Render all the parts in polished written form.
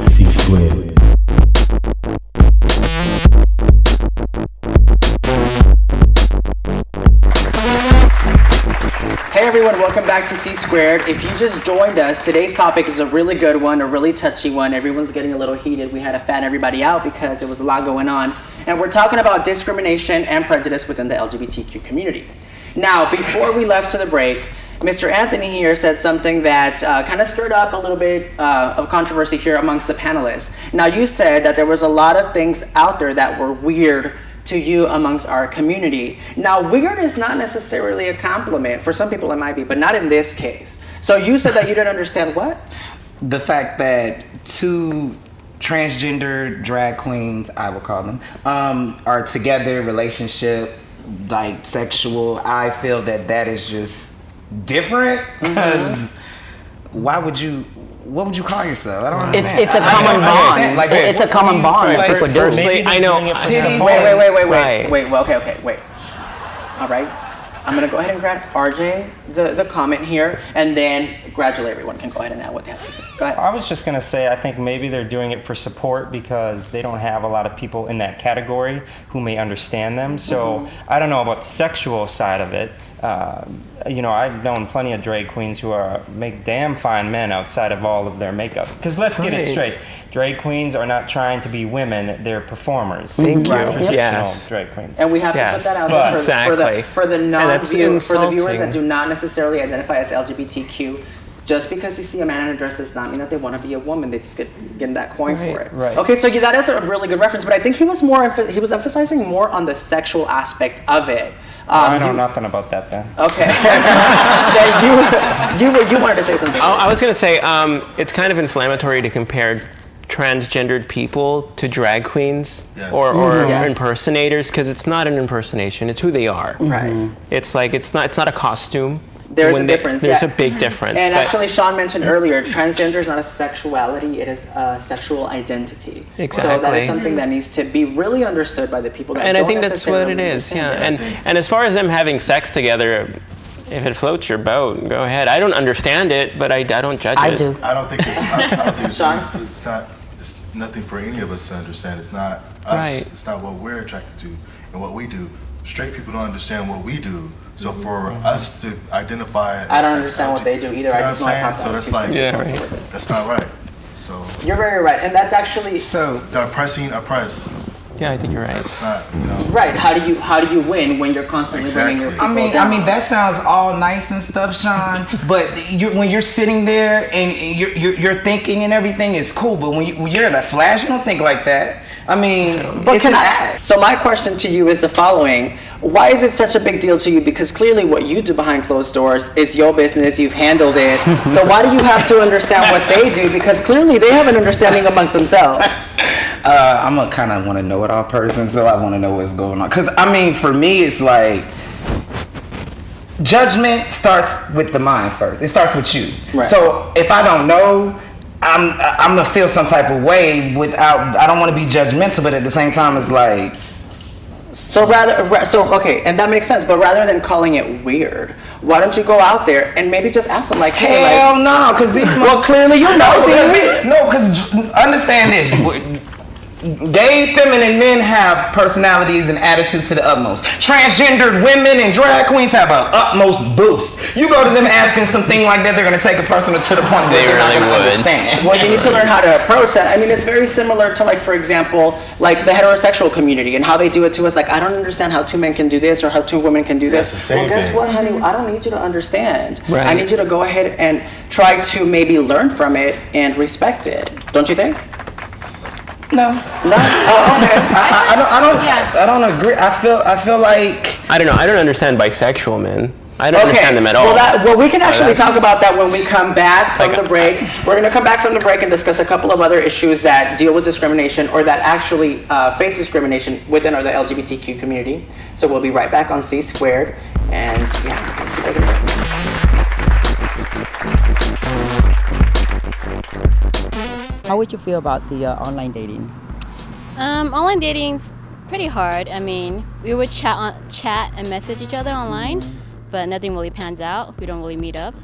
C.SQUARED. Hey everyone, welcome back to C.SQUARED. If you just joined us, today's topic is a really good one, a really touchy one. Everyone's getting a little heated. We had to fan everybody out because there was a lot going on. And we're talking about discrimination and prejudice within the LGBTQ community. Now, before we left to the break, Mr. Anthony here said something that kind of stirred up a little bit of controversy here amongst the panelists. Now, you said that there was a lot of things out there that were weird to you amongst our community. Now, weird is not necessarily a compliment. For some people it might be, but not in this case. So you said that you didn't understand what? The fact that two transgender drag queens, I will call them, are together, relationship, like sexual. I feel that is just different because what would you call yourself? I don't understand. It's a common bond. Like, it's a common bond. Like, people do. Firstly, I know. Wait, okay. All right. I'm going to go ahead and grant RJ the comment here, and then gradually everyone can go ahead and add what they have to say. Go ahead. I was just going to say, I think maybe they're doing it for support because they don't have a lot of people in that category who may understand them. So I don't know about the sexual side of it. I've known plenty of drag queens who make damn fine men outside of all of their makeup. Because let's get it straight. Drag queens are not trying to be women, they're performers. Thank you. Traditional Yes. drag queens. And we have to put that out there for the viewers that do not necessarily identify as LGBTQ. Just because you see a man in a dress does not mean that they want to be a woman. They just get that coin for it. Right. Okay, so that is a really good reference, but I think he was emphasizing more on the sexual aspect of it. I know nothing about that then. Okay. you wanted to say something. I was going to say it's kind of inflammatory to compare transgendered people to drag queens or impersonators, because it's not an impersonation, it's who they are. Right. It's like it's not a costume. There's a difference. There's a big difference. And actually, Sean mentioned earlier, transgender is not a sexuality; it is a sexual identity. Exactly. So that is something that needs to be really understood by the people that. And don't I think that's what it is. Yeah. And as far as them having sex together, if it floats your boat, go ahead. I don't understand it, but I don't judge it. I do. I don't think it's Sean? It's nothing for any of us to understand. It's not us. Right. It's not what we're attracted to and what we do. Straight people don't understand what we do. So for us to identify, I don't understand what they do either. I just know I so that's like, that's not right. So you're very right, and that's actually the oppressing oppress. Yeah, I think you're right. That's not, right. How do you win when you're constantly bringing your people down? I mean that sounds all nice and stuff, Sean. But when you're sitting there and you're thinking and everything is cool, but when you're in a flash, you don't think like that. I mean, so my question to you is the following. Why is it such a big deal to you? Because clearly what you do behind closed doors is your business. You've handled it. So why do you have to understand what they do? Because clearly they have an understanding amongst themselves. I'm a kind of want to know it all person, so I want to know what's going on. Because, I mean, for me, it's like judgment starts with the mind first. It starts with you. Right. So if I don't know, I'm gonna feel some type of way I don't want to be judgmental, but at the same time, it's like. Okay, and that makes sense. But rather than calling it weird, why don't you go out there and maybe just ask them like, hey, hell no, because these. Well, clearly you know. Because understand this. Gay, feminine men have personalities and attitudes to the utmost. Transgendered women and drag queens have an utmost boost. You go to them asking something like that, they're going to take it personal to the point that they're not going to understand. Well, you need to learn how to approach that. I mean, it's very similar to, like, for example, like the heterosexual community and how they do it to us. Like, I don't understand how two men can do this or how two women can do this. That's the same guess thing. what, honey? I don't need you to understand. Right. I need you to go ahead and try to maybe learn from it and respect it. Don't you think? No. Oh, okay. I don't agree. I feel like I don't know. I don't understand bisexual men. I don't understand them at all. Well, we can actually talk about that when we come back from the break. We're going to come back from the break and discuss a couple of other issues that deal with discrimination or that actually face discrimination within the LGBTQ community. So we'll be right back on C.SQUARED. And yeah, we'll see you guys in a break. How would you feel about the online dating? Online dating's pretty hard. I mean, we would chat and message each other online, but nothing really pans out. We don't really meet up.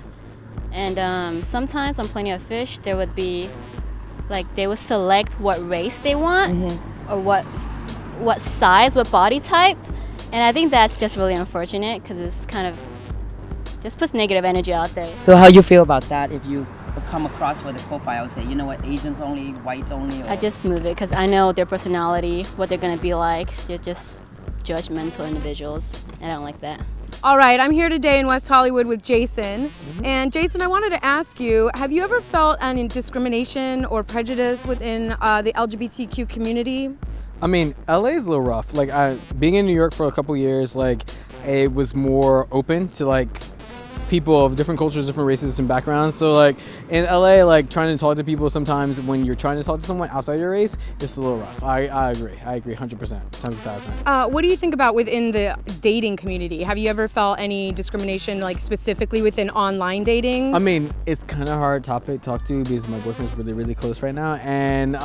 And sometimes on Plenty of Fish, there would be, like, they would select what race they want or what size, what body type. And I think that's just really unfortunate because it's kind of just puts negative energy out there. So how you feel about that if you come across with a profile say, you know what, Asians only, whites only? Or... I just move it because I know their personality, what they're going to be like. They're just judgmental individuals, and I don't like that. All right, I'm here today in West Hollywood with Jason. And Jason, I wanted to ask you, have you ever felt any discrimination or prejudice within the LGBTQ community? I mean, LA is a little rough. Like, being in New York for a couple years, like, it was more open to, like, people of different cultures, different races and backgrounds. So, like, in LA, like, trying to talk to people sometimes when you're trying to talk to someone outside your race, it's a little rough. I agree 100%, times 1,000. What do you think about within the dating community? Have you ever felt any discrimination, like, specifically within online dating? I mean, it's kind of a hard topic to talk to because my boyfriend's really, really close right now. And,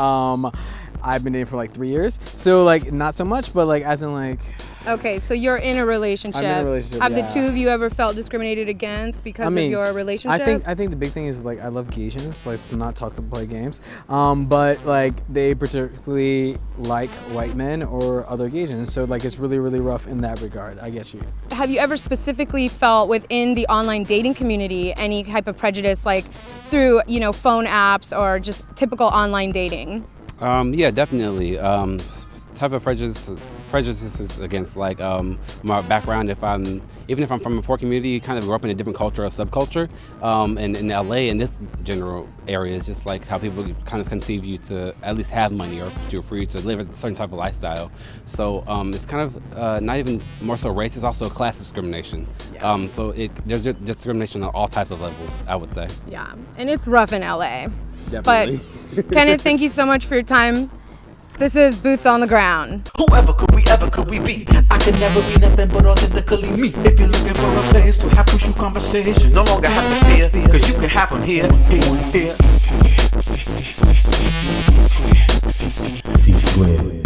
I've been dating for like 3 years, so like not so much, but like as in like. Okay, so you're in a relationship. I'm in a relationship. Have yeah. the two of you ever felt discriminated against because of your relationship? I think the big thing is like I love Asians. Let's not play games. But like they particularly like white men or other Asians, so like it's really, really rough in that regard. I get you. Have you ever specifically felt within the online dating community any type of prejudice, like through phone apps or just typical online dating? Yeah, definitely. Type of prejudices against like my background. Even if I'm from a poor community, kind of grew up in a different culture or subculture. And in LA, in this general area, it's just like how people kind of conceive you to at least have money or for you to live a certain type of lifestyle. So it's kind of not even more so race. It's also class discrimination. Yeah. So there's discrimination on all types of levels, I would say. Yeah, and it's rough in LA. Definitely. But Kenneth, thank you so much for your time. This is Boots on the Ground. Whoever could we be? I can never be nothing but authentically me. If you're looking for a place to have crucial conversation, no longer have to fear, cause you can have them here. C.SQUARED.